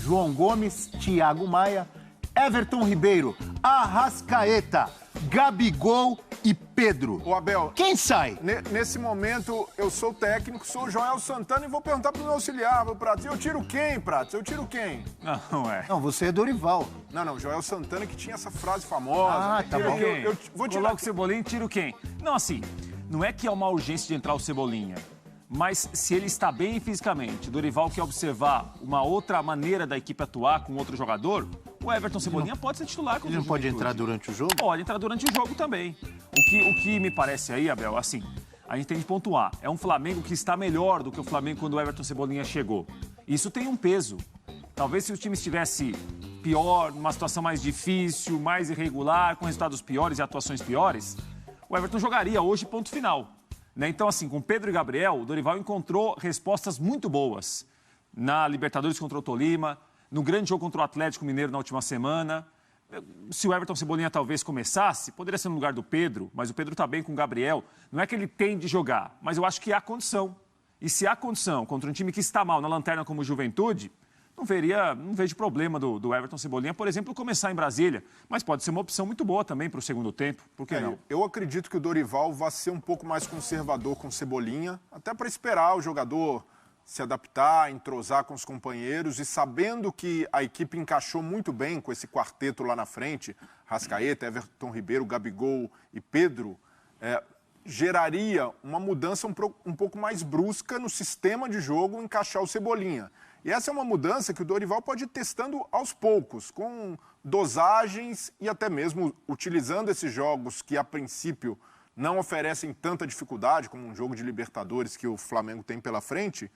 João Gomes, Thiago Maia, Everton Ribeiro, Arrascaeta, Gabigol e Pedro. Ô, Abel, quem sai? Nesse momento, eu sou o técnico, sou o Joel Santana e vou perguntar pro meu auxiliar, pro Pratos. Eu tiro quem, Pratos? Eu tiro quem? Não é. Não, você é Dorival. Não, Joel Santana que tinha essa frase famosa. Tá bom. Eu vou tirar... Coloca o Cebolinha e tiro quem? Não, assim, não é que é uma urgência de entrar o Cebolinha, mas se ele está bem fisicamente, Dorival quer observar uma outra maneira da equipe atuar com outro jogador, o Everton Cebolinha pode ser titular. Ele não pode entrar durante o jogo? Pode entrar durante o jogo também. O que me parece aí, Abel, assim, a gente tem que pontuar. É um Flamengo que está melhor do que o Flamengo quando o Everton Cebolinha chegou. Isso tem um peso. Talvez se o time estivesse pior, numa situação mais difícil, mais irregular, com resultados piores e atuações piores, o Everton jogaria hoje, ponto final. Né? Então, assim, com Pedro e Gabriel, o Dorival encontrou respostas muito boas na Libertadores contra o Tolima, no grande jogo contra o Atlético Mineiro na última semana. Se o Everton Cebolinha talvez começasse, poderia ser no lugar do Pedro, mas o Pedro está bem com o Gabriel. Não é que ele tem de jogar, mas eu acho que há condição. E se há condição contra um time que está mal na lanterna como o Juventude, não vejo problema do Everton Cebolinha, por exemplo, começar em Brasília. Mas pode ser uma opção muito boa também para o segundo tempo. Por que não? Eu acredito que o Dorival vai ser um pouco mais conservador com o Cebolinha, até para esperar o jogador se adaptar, entrosar com os companheiros e sabendo que a equipe encaixou muito bem com esse quarteto lá na frente, Arrascaeta, Everton Ribeiro, Gabigol e Pedro, geraria uma mudança um pouco mais brusca no sistema de jogo, encaixar o Cebolinha. E essa é uma mudança que o Dorival pode ir testando aos poucos, com dosagens e até mesmo utilizando esses jogos que, a princípio, não oferecem tanta dificuldade, como um jogo de Libertadores que o Flamengo tem pela frente,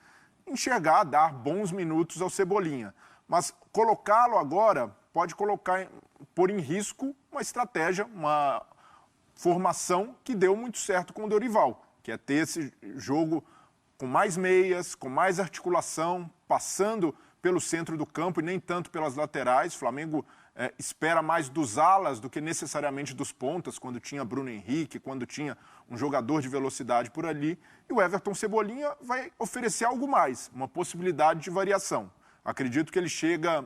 enxergar, dar bons minutos ao Cebolinha. Mas colocá-lo agora pode pôr em risco uma estratégia, uma formação que deu muito certo com o Dorival, que é ter esse jogo com mais meias, com mais articulação, passando pelo centro do campo e nem tanto pelas laterais. O Flamengo espera mais dos alas do que necessariamente dos pontas, quando tinha Bruno Henrique, quando tinha um jogador de velocidade por ali. E o Everton Cebolinha vai oferecer algo mais, uma possibilidade de variação. Acredito que ele chega,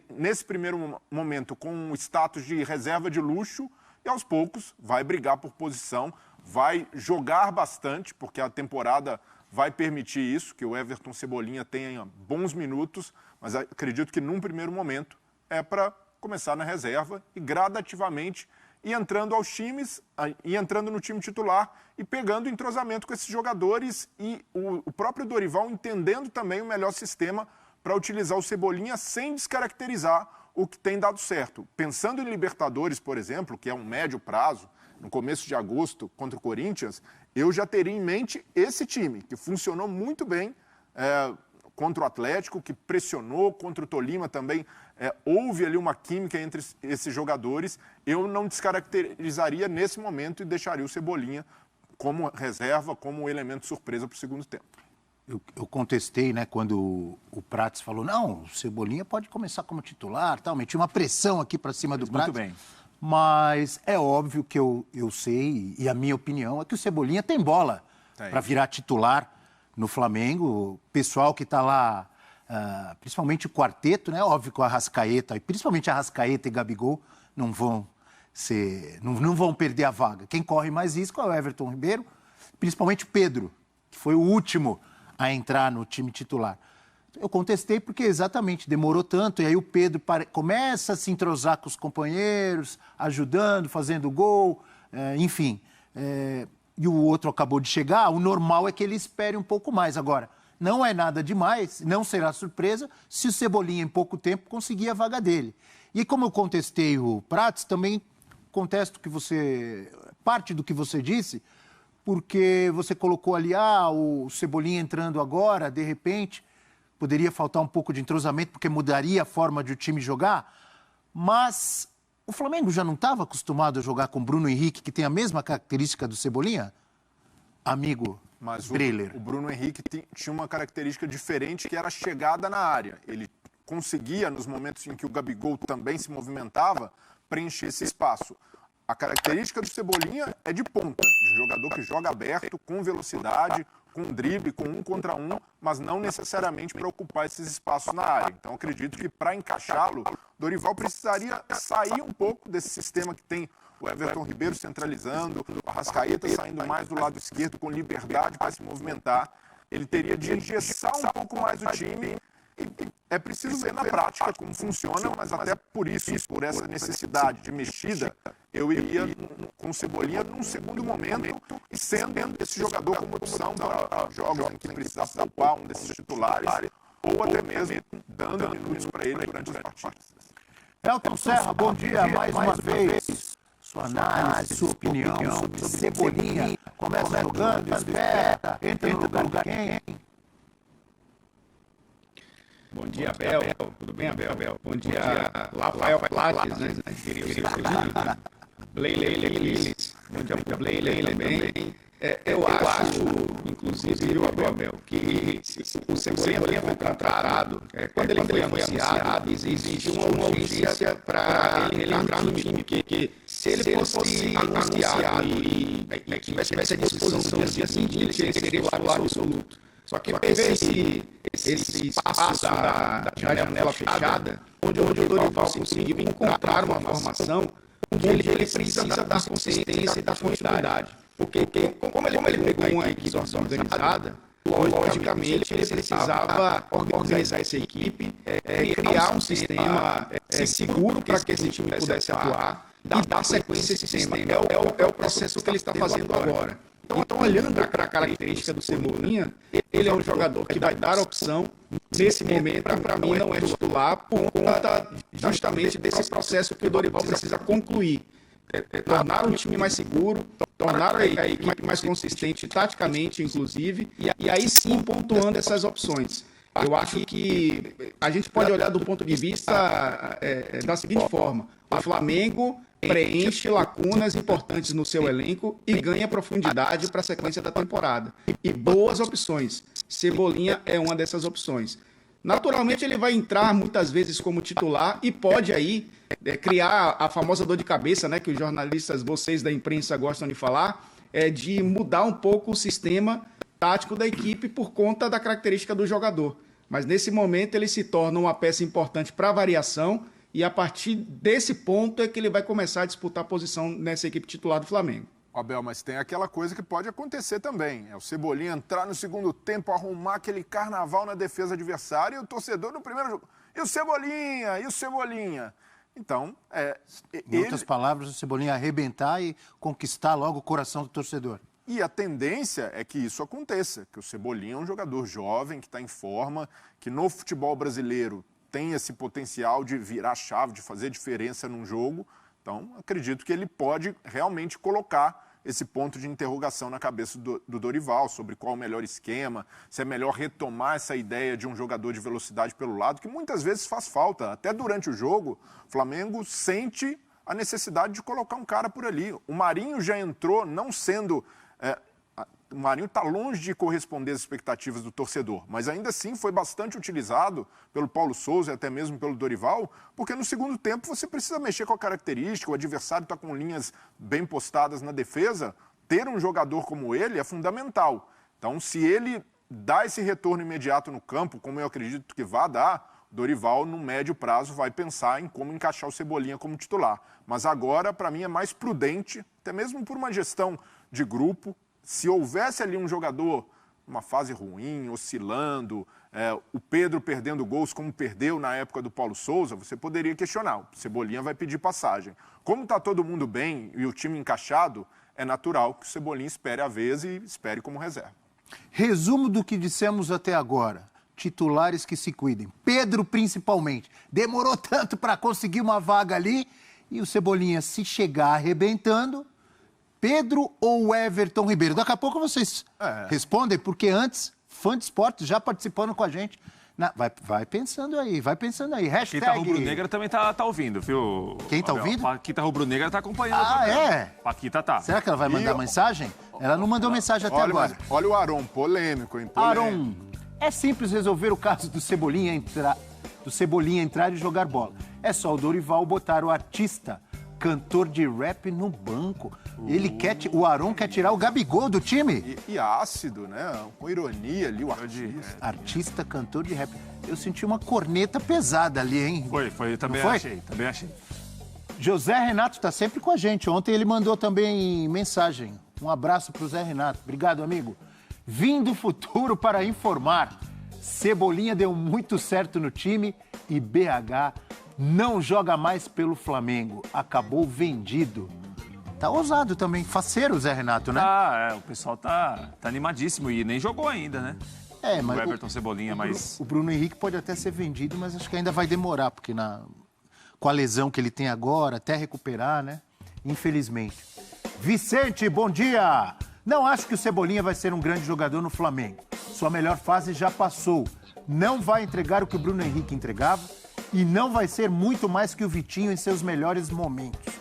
nesse primeiro momento, com um status de reserva de luxo e, aos poucos, vai brigar por posição, vai jogar bastante, porque a temporada vai permitir isso, que o Everton Cebolinha tenha bons minutos, mas acredito que, num primeiro momento, é para começar na reserva e gradativamente ir entrando aos times, ir entrando no time titular e pegando entrosamento com esses jogadores e o próprio Dorival entendendo também o melhor sistema para utilizar o Cebolinha sem descaracterizar o que tem dado certo. Pensando em Libertadores, por exemplo, que é um médio prazo, no começo de agosto contra o Corinthians, eu já teria em mente esse time, que funcionou muito bem contra o Atlético, que pressionou, contra o Tolima também. Houve ali uma química entre esses jogadores. Eu não descaracterizaria nesse momento e deixaria o Cebolinha como reserva, como elemento surpresa para o segundo tempo. Eu contestei, né, quando o Prates falou, não, o Cebolinha pode começar como titular, tal, meti uma pressão aqui para cima do Prates. Muito bem. Mas é óbvio que eu sei, e a minha opinião é que o Cebolinha tem bola para virar titular no Flamengo. O pessoal que está lá, principalmente o quarteto, né? Óbvio que o Arrascaeta, e principalmente Arrascaeta e Gabigol, não vão perder a vaga. Quem corre mais risco é o Everton Ribeiro, principalmente o Pedro, que foi o último a entrar no time titular. Eu contestei porque exatamente demorou tanto, e aí o Pedro começa a se entrosar com os companheiros, ajudando, fazendo gol, enfim. E o outro acabou de chegar, o normal é que ele espere um pouco mais. Agora, não é nada demais, não será surpresa se o Cebolinha em pouco tempo conseguir a vaga dele. E como eu contestei o Prates, também contesto parte do que você disse, porque você colocou ali, o Cebolinha entrando agora, de repente, poderia faltar um pouco de entrosamento, porque mudaria a forma de o time jogar, mas o Flamengo já não estava acostumado a jogar com Bruno Henrique, que tem a mesma característica do Cebolinha? Amigo Breler. O Bruno Henrique tinha uma característica diferente, que era a chegada na área. Ele conseguia, nos momentos em que o Gabigol também se movimentava, preencher esse espaço. A característica do Cebolinha é de ponta, de um jogador que joga aberto, com velocidade, com drible, com 1 contra 1, mas não necessariamente para ocupar esses espaços na área. Então, acredito que para encaixá-lo, Dorival precisaria sair um pouco desse sistema que tem o Everton Ribeiro centralizando, o Arrascaeta saindo mais do lado esquerdo com liberdade para se movimentar. Ele teria de engessar um pouco mais o time. É preciso ver na prática como funciona, mas até por isso, por essa necessidade de mexida, eu iria com o Cebolinha num segundo momento e sendo esse jogador como opção para jogos em que precisar poupar um desses titulares ou até mesmo dando minutos para ele durante as partidas. Elton Serra, bom dia mais uma vez. Sua análise, sua opinião sobre Cebolinha. Começa jogando, espera, entra no lugar de quem? Bom dia, Abel. Tudo bem, Abel? Bom dia, Rafael Plates, né? Leilis. Bom dia, Leila também. Eu acho, inclusive, viu, Abel, que o Cebolinha foi contratado, quando ele foi anunciado, existe uma urgência para ele entrar no time, que se ele fosse anunciado e tivesse à disposição no dia seguinte, ele seria o titular absoluto. Só que teve esse espaço da janela fechada, onde o Dorival conseguiu encontrar uma formação onde ele precisa da consistência e da continuidade. Porque como ele pegou uma equipe organizada, logicamente ele precisava organizar essa equipe, criar um sistema seguro para que esse time pudesse atuar e dar sequência a esse sistema. É o processo que ele está fazendo agora. Então, olhando para a característica do Cebolinha, ele é um jogador que vai dar opção. Nesse momento, para mim, não é titular por conta justamente desse processo que o Dorival precisa concluir. Tornar o time mais seguro, tornar a equipe mais consistente, taticamente, inclusive, e aí sim pontuando essas opções. Eu acho que a gente pode olhar do ponto de vista da seguinte forma: o Flamengo preenche lacunas importantes no seu elenco e ganha profundidade para a sequência da temporada. E boas opções. Cebolinha é uma dessas opções. Naturalmente, ele vai entrar muitas vezes como titular e pode aí criar a famosa dor de cabeça, né, que os jornalistas, vocês da imprensa gostam de falar, de mudar um pouco o sistema tático da equipe por conta da característica do jogador. Mas nesse momento ele se torna uma peça importante para a variação e a partir desse ponto é que ele vai começar a disputar a posição nessa equipe titular do Flamengo. Abel, mas tem aquela coisa que pode acontecer também. É o Cebolinha entrar no segundo tempo, arrumar aquele carnaval na defesa adversária e o torcedor no primeiro jogo. E o Cebolinha? E o Cebolinha? Então, em outras palavras, o Cebolinha arrebentar e conquistar logo o coração do torcedor. E a tendência é que isso aconteça, que o Cebolinha é um jogador jovem, que está em forma, que no futebol brasileiro tem esse potencial de virar a chave, de fazer diferença num jogo. Então, acredito que ele pode realmente colocar esse ponto de interrogação na cabeça do Dorival sobre qual o melhor esquema, se é melhor retomar essa ideia de um jogador de velocidade pelo lado, que muitas vezes faz falta. Até durante o jogo, o Flamengo sente a necessidade de colocar um cara por ali. O Marinho já entrou não sendo... O Marinho está longe de corresponder às expectativas do torcedor, mas ainda assim foi bastante utilizado pelo Paulo Souza e até mesmo pelo Dorival, porque no segundo tempo você precisa mexer com a característica, o adversário está com linhas bem postadas na defesa, ter um jogador como ele é fundamental. Então, se ele dá esse retorno imediato no campo, como eu acredito que vai dar, o Dorival, no médio prazo, vai pensar em como encaixar o Cebolinha como titular. Mas agora, para mim, é mais prudente, até mesmo por uma gestão de grupo. Se houvesse ali um jogador numa fase ruim, oscilando, o Pedro perdendo gols como perdeu na época do Paulo Souza, você poderia questionar. O Cebolinha vai pedir passagem. Como está todo mundo bem e o time encaixado, é natural que o Cebolinha espere a vez e espere como reserva. Resumo do que dissemos até agora. Titulares que se cuidem. Pedro, principalmente. Demorou tanto para conseguir uma vaga ali e o Cebolinha, se chegar arrebentando... Pedro ou Everton Ribeiro? Daqui a pouco vocês respondem, porque antes, fã de esporte já participando com a gente. Vai pensando aí, vai pensando aí. Hashtag... Paquita Rubro-Negra também tá ouvindo, viu? Quem tá ouvindo? Paquita Rubro-Negra tá acompanhando. Ah, é? Paquita tá. Será que ela vai mandar mensagem? Ela não mandou mensagem até agora. Olha o Aron, polêmico, hein? Aron, é simples resolver o caso do Cebolinha entrar e jogar bola. É só o Dorival botar o artista cantor de rap no banco. O Arão quer tirar o Gabigol do time. E ácido, né? Com ironia ali, o artista. Artista, cantor de rap. Eu senti uma corneta pesada ali, hein? Foi, eu também achei, também achei. José Renato está sempre com a gente. Ontem ele mandou também mensagem. Um abraço pro Zé Renato. Obrigado, amigo. Vim do futuro para informar. Cebolinha deu muito certo no time e BH não joga mais pelo Flamengo. Acabou vendido. Tá ousado também. Faceiro o Zé Renato, né? O pessoal tá animadíssimo e nem jogou ainda, né? Mas o Everton Cebolinha, mas... O Bruno Henrique pode até ser vendido, mas acho que ainda vai demorar, porque com a lesão que ele tem agora, até recuperar, né? Infelizmente. Vicente, bom dia! Não acho que o Cebolinha vai ser um grande jogador no Flamengo. Sua melhor fase já passou. Não vai entregar o que o Bruno Henrique entregava e não vai ser muito mais que o Vitinho em seus melhores momentos.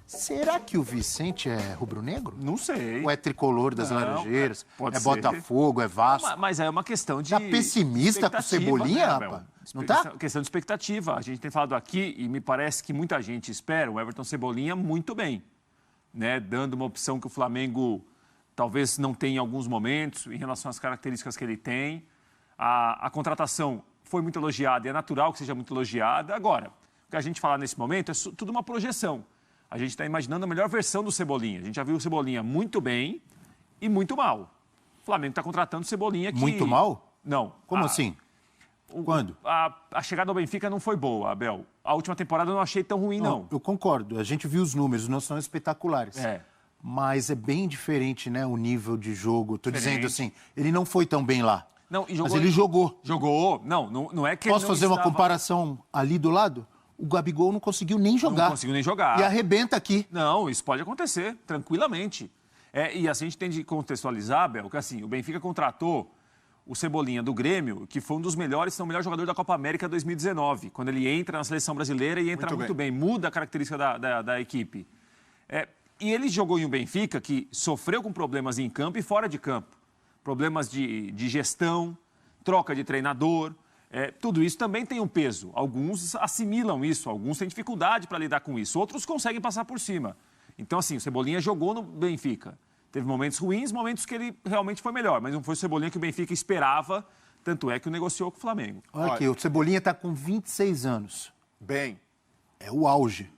Será que o Vicente é rubro-negro? Não sei. Ou é tricolor das Laranjeiras? Pode é ser. Botafogo, é Vasco? Mas é uma questão de... Tá pessimista com o Cebolinha, rapaz? Não tá? Questão de expectativa. A gente tem falado aqui e me parece que muita gente espera o Everton Cebolinha muito bem, né? Dando uma opção que o Flamengo talvez não tenha em alguns momentos em relação às características que ele tem. A contratação foi muito elogiada e é natural que seja muito elogiada. Agora, o que a gente fala nesse momento é tudo uma projeção. A gente está imaginando a melhor versão do Cebolinha. A gente já viu o Cebolinha muito bem e muito mal. O Flamengo está contratando o Cebolinha que... Muito mal? Não. Como assim? Quando? A chegada ao Benfica não foi boa, Abel. A última temporada eu não achei tão ruim, não. Eu concordo. A gente viu os números, não são espetaculares. Mas é bem diferente, né, o nível de jogo. Estou dizendo assim, ele não foi tão bem lá. Não, e jogou, mas ele jogou. Jogou. Não é que Posso ele não fazer uma estava... comparação ali do lado? O Gabigol não conseguiu nem jogar. Não conseguiu nem jogar. E arrebenta aqui. Não, isso pode acontecer, tranquilamente. E assim a gente tem de contextualizar, Abel, que assim, o Benfica contratou o Cebolinha do Grêmio, que foi um dos melhores, se não o melhor jogador da Copa América 2019, quando ele entra na seleção brasileira e entra muito bem, muda a característica da equipe. E ele jogou em um Benfica que sofreu com problemas em campo e fora de campo. Problemas de gestão, troca de treinador. Tudo isso também tem um peso. Alguns assimilam isso, alguns têm dificuldade para lidar com isso, outros conseguem passar por cima. Então, assim, o Cebolinha jogou no Benfica. Teve momentos ruins, momentos que ele realmente foi melhor, mas não foi o Cebolinha que o Benfica esperava, tanto é que o negociou com o Flamengo. Olha aqui, o Cebolinha está com 26 anos. Bem. É o auge.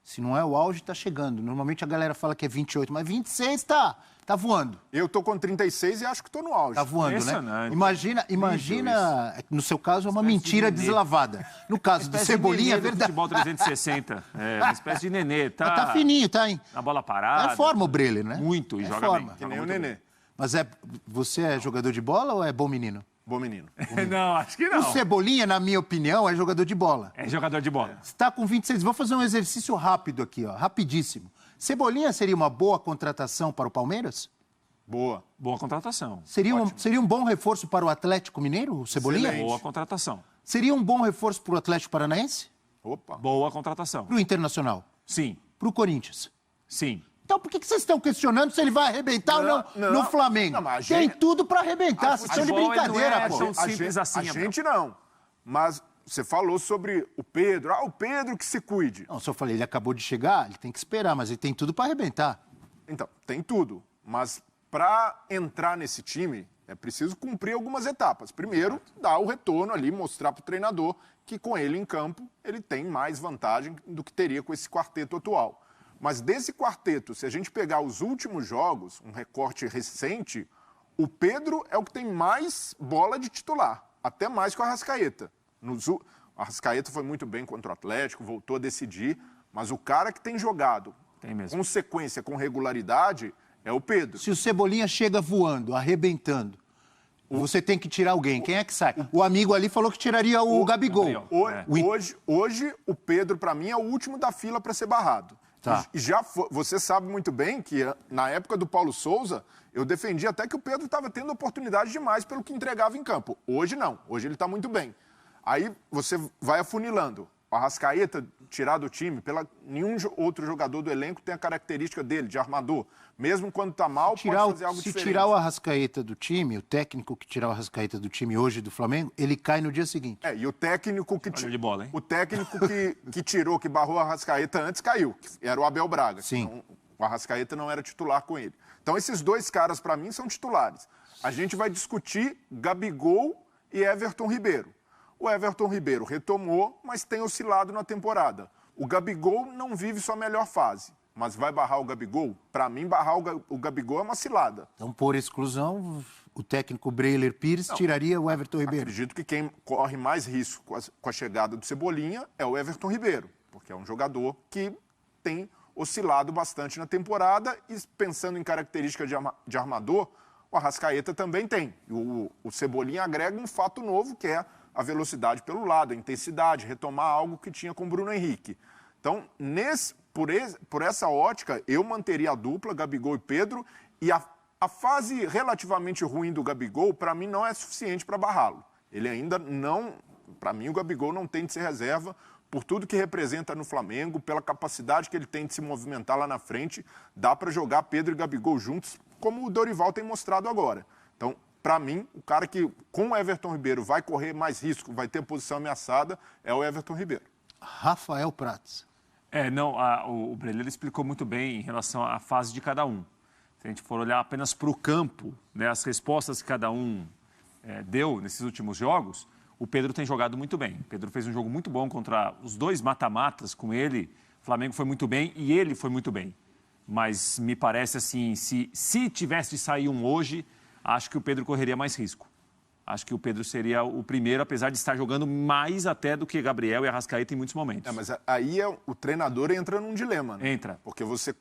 Se não é o auge, está chegando. Normalmente a galera fala que é 28, mas 26 tá voando. Eu tô com 36 e acho que tô no auge. Tá voando, né? Imagina, no seu caso é uma mentira deslavada. No caso do Cebolinha, é verdade. Futebol 360, uma espécie de Nenê. Tá fininho, tá, hein? Na bola parada. É forma o Breler, né? Muito, e joga forma. bem. Que nem o Nenê. Mas você é jogador de bola ou é bom menino? Bom menino. Não, acho que não. O Cebolinha, na minha opinião, é jogador de bola. É jogador de bola. Você está com 26. Vou fazer um exercício rápido aqui, ó, rapidíssimo. Cebolinha seria uma boa contratação para o Palmeiras? Boa. Boa contratação. Seria um bom reforço para o Atlético Mineiro, o Cebolinha? Excelente. Boa contratação. Seria um bom reforço para o Atlético Paranaense? Opa. Boa contratação. Para o Internacional? Sim. Para o Corinthians? Sim. Então por que vocês estão questionando se ele vai arrebentar ou não no Flamengo? Não, mas Tem tudo para arrebentar, vocês estão de brincadeira, pô. tão simples assim, A Abel. gente não. Mas você falou sobre o Pedro. O Pedro que se cuide. Não, só falei, ele acabou de chegar, ele tem que esperar, mas ele tem tudo para arrebentar. Então, tem tudo. Mas para entrar nesse time, é preciso cumprir algumas etapas. Primeiro, dar o retorno ali, mostrar para o treinador que com ele em campo, ele tem mais vantagem do que teria com esse quarteto atual. Mas desse quarteto, se a gente pegar os últimos jogos, um recorte recente, o Pedro é o que tem mais bola de titular, até mais que o Arrascaeta. O Arrascaeta foi muito bem contra o Atlético, voltou a decidir, mas o cara que tem jogado com sequência, com regularidade, é o Pedro. Se o Cebolinha chega voando, arrebentando, você tem que tirar alguém. Quem é que sai? O amigo ali falou que tiraria o Gabigol. Hoje, o Pedro, para mim, é o último da fila para ser barrado. Tá. E você sabe muito bem que na época do Paulo Souza, eu defendi até que o Pedro estava tendo oportunidade demais pelo que entregava em campo. Hoje não, hoje ele está muito bem. Aí você vai afunilando. o Arrascaeta tirar do time, nenhum outro jogador do elenco tem a característica dele, de armador. Mesmo quando está mal, pode fazer algo diferente. Se tirar o Arrascaeta do time, o técnico que tirar o Arrascaeta do time hoje do Flamengo, ele cai no dia seguinte. E o técnico que de bola, hein? O técnico que tirou, que barrou o Arrascaeta antes, caiu. Era o Abel Braga. Sim. Então, o Arrascaeta não era titular com ele. Então, esses dois caras, para mim, são titulares. A gente vai discutir Gabigol e Everton Ribeiro. O Everton Ribeiro retomou, mas tem oscilado na temporada. O Gabigol não vive sua melhor fase. Mas vai barrar o Gabigol? Para mim, barrar o Gabigol é uma cilada. Então, por exclusão, o técnico Breler Pires tiraria o Everton Ribeiro. Acredito que quem corre mais risco com a chegada do Cebolinha é o Everton Ribeiro, porque é um jogador que tem oscilado bastante na temporada e, pensando em característica de armador, o Arrascaeta também tem. O Cebolinha agrega um fato novo, que é a velocidade pelo lado, a intensidade, retomar algo que tinha com o Bruno Henrique. Então, por essa ótica, eu manteria a dupla, Gabigol e Pedro, e a fase relativamente ruim do Gabigol, para mim, não é suficiente para barrá-lo. Ele ainda não... Para mim, o Gabigol não tem de ser reserva, por tudo que representa no Flamengo, pela capacidade que ele tem de se movimentar lá na frente, dá para jogar Pedro e Gabigol juntos, como o Dorival tem mostrado agora. Então, para mim, o cara que, com o Everton Ribeiro, vai correr mais risco, vai ter posição ameaçada, é o Everton Ribeiro. Rafael Prats. O Breler explicou muito bem em relação à fase de cada um. Se a gente for olhar apenas para o campo, né, as respostas que cada um deu nesses últimos jogos, o Pedro tem jogado muito bem. O Pedro fez um jogo muito bom contra os dois mata-matas com ele. O Flamengo foi muito bem e ele foi muito bem. Mas me parece assim, se tivesse de sair um hoje, acho que o Pedro correria mais risco. Acho que o Pedro seria o primeiro, apesar de estar jogando mais até do que Gabriel e Arrascaeta em muitos momentos. Mas aí o treinador entra num dilema, né? Entra. Porque você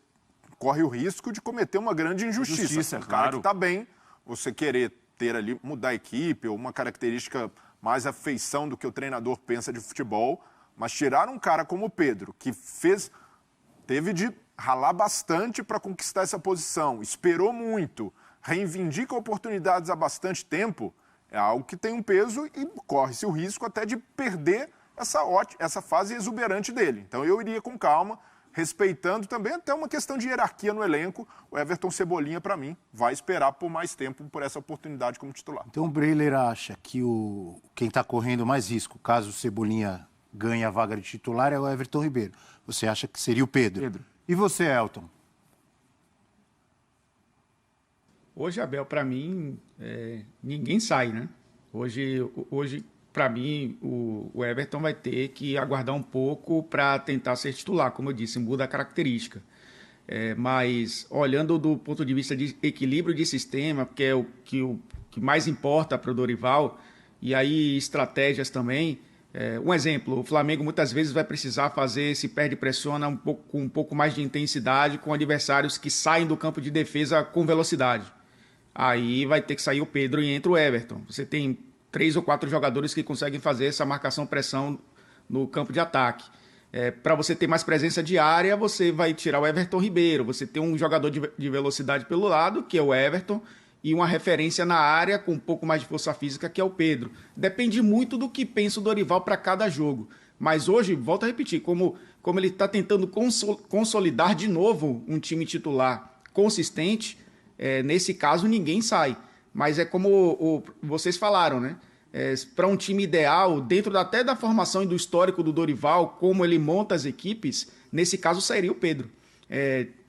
corre o risco de cometer uma grande injustiça. O cara que está bem, você querer ter ali, mudar a equipe ou uma característica mais a feição do que o treinador pensa de futebol, mas tirar um cara como o Pedro, que teve de ralar bastante para conquistar essa posição, esperou muito, reivindica oportunidades há bastante tempo, é algo que tem um peso e corre-se o risco até de perder essa fase exuberante dele. Então eu iria com calma, respeitando também até uma questão de hierarquia no elenco. O Everton Cebolinha, para mim, vai esperar por mais tempo por essa oportunidade como titular. Então o Breler acha que quem está correndo mais risco, caso o Cebolinha ganhe a vaga de titular, é o Everton Ribeiro. Você acha que seria o Pedro? E você, Elton? Hoje, Abel, para mim, ninguém sai, né? Hoje para mim, o Everton vai ter que aguardar um pouco para tentar ser titular. Como eu disse, muda a característica. Mas, olhando do ponto de vista de equilíbrio de sistema, porque é o que mais importa para o Dorival, e aí estratégias também. Um exemplo, o Flamengo muitas vezes vai precisar fazer esse perde-pressiona com um pouco mais de intensidade com adversários que saem do campo de defesa com velocidade. Aí vai ter que sair o Pedro e entra o Everton. Você tem 3 ou 4 jogadores que conseguem fazer essa marcação-pressão no campo de ataque. Para você ter mais presença de área, você vai tirar o Everton Ribeiro. Você tem um jogador de velocidade pelo lado, que é o Everton, e uma referência na área com um pouco mais de força física, que é o Pedro. Depende muito do que pensa o Dorival para cada jogo. Mas hoje, volto a repetir, como ele está tentando consolidar de novo um time titular consistente, nesse caso ninguém sai. Mas é como vocês falaram, né? Para um time ideal, dentro até da formação e do histórico do Dorival, como ele monta as equipes, nesse caso sairia o Pedro.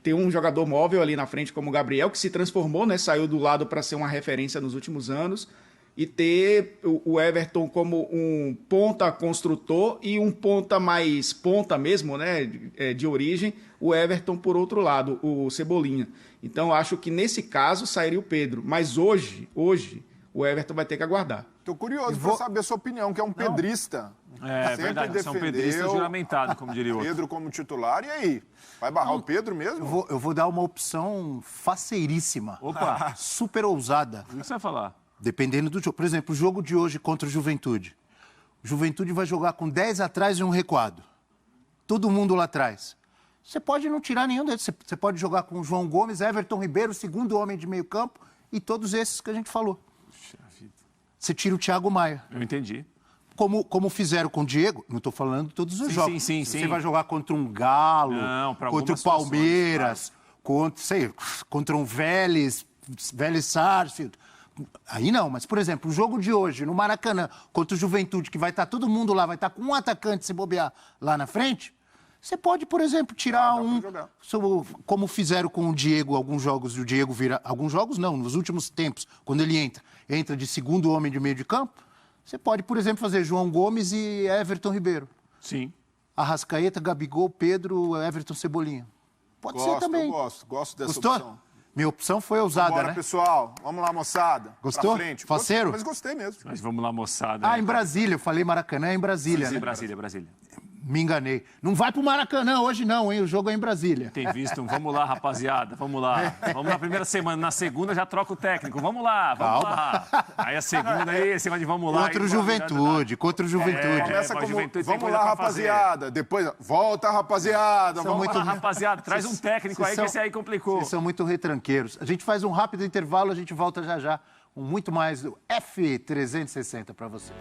Ter um jogador móvel ali na frente como o Gabriel, que se transformou, né? Saiu do lado para ser uma referência nos últimos anos, e ter o Everton como um ponta construtor e um ponta mais ponta mesmo, né? De origem, o Everton por outro lado, o Cebolinha. Então, acho que nesse caso sairia o Pedro. Mas hoje, o Everton vai ter que aguardar. Estou curioso para saber a sua opinião, que é um pedrista. É verdade, você é um pedrista juramentado, como diria o outro. Pedro como titular, e aí? Vai barrar o Pedro mesmo? Eu vou dar uma opção faceiríssima. Opa! Super ousada. O que você vai falar? Dependendo do jogo. Por exemplo, o jogo de hoje contra o Juventude. O Juventude vai jogar com 10 atrás e um recuado. Todo mundo lá atrás. Você pode não tirar nenhum deles. Você pode jogar com o João Gomes, Everton Ribeiro, segundo homem de meio campo, e todos esses que a gente falou. Você tira o Thiago Maia. Eu entendi. como fizeram com o Diego, não estou falando todos os jogos. Sim. Você vai jogar contra um Galo, Não, pra contra o algumas Palmeiras, contra um Vélez Sarsfield. Aí não, mas, por exemplo, o jogo de hoje, no Maracanã, contra o Juventude, que vai estar todo mundo lá, vai estar com um atacante se bobear lá na frente, você pode, por exemplo, tirar como fizeram com o Diego, alguns jogos, e o Diego vira... Alguns jogos não, nos últimos tempos, quando ele entra de segundo homem de meio de campo, você pode, por exemplo, fazer João Gomes e Everton Ribeiro. Sim. Arrascaeta, Gabigol, Pedro, Everton, Cebolinha. Pode ser também. Eu gosto dessa Gostou? opção. Minha opção foi ousada, Bora, né? pessoal. Vamos lá, moçada. Gostou? Pra frente. Faceiro? Mas gostei mesmo. Mas vamos lá, moçada. Ah, em Brasília. Eu falei Maracanã, é em Brasília, Sim, né? Brasília. Me enganei. Não vai pro Maracanã hoje não, hein? O jogo é em Brasília. Tem visto? Vamos lá, rapaziada. Vamos lá. Vamos na primeira semana. Na segunda já troca o técnico. Vamos lá. Aí a segunda aí, semana de vamos lá. Contra o Juventude. Começa mas como, Juventude tem vamos coisa lá, pra rapaziada. Depois, volta, rapaziada. São Vamos lá, rapaziada. Traz um técnico aí, que esse aí complicou. Vocês são muito retranqueiros. A gente faz um rápido intervalo, a gente volta já com muito mais do F360 para você.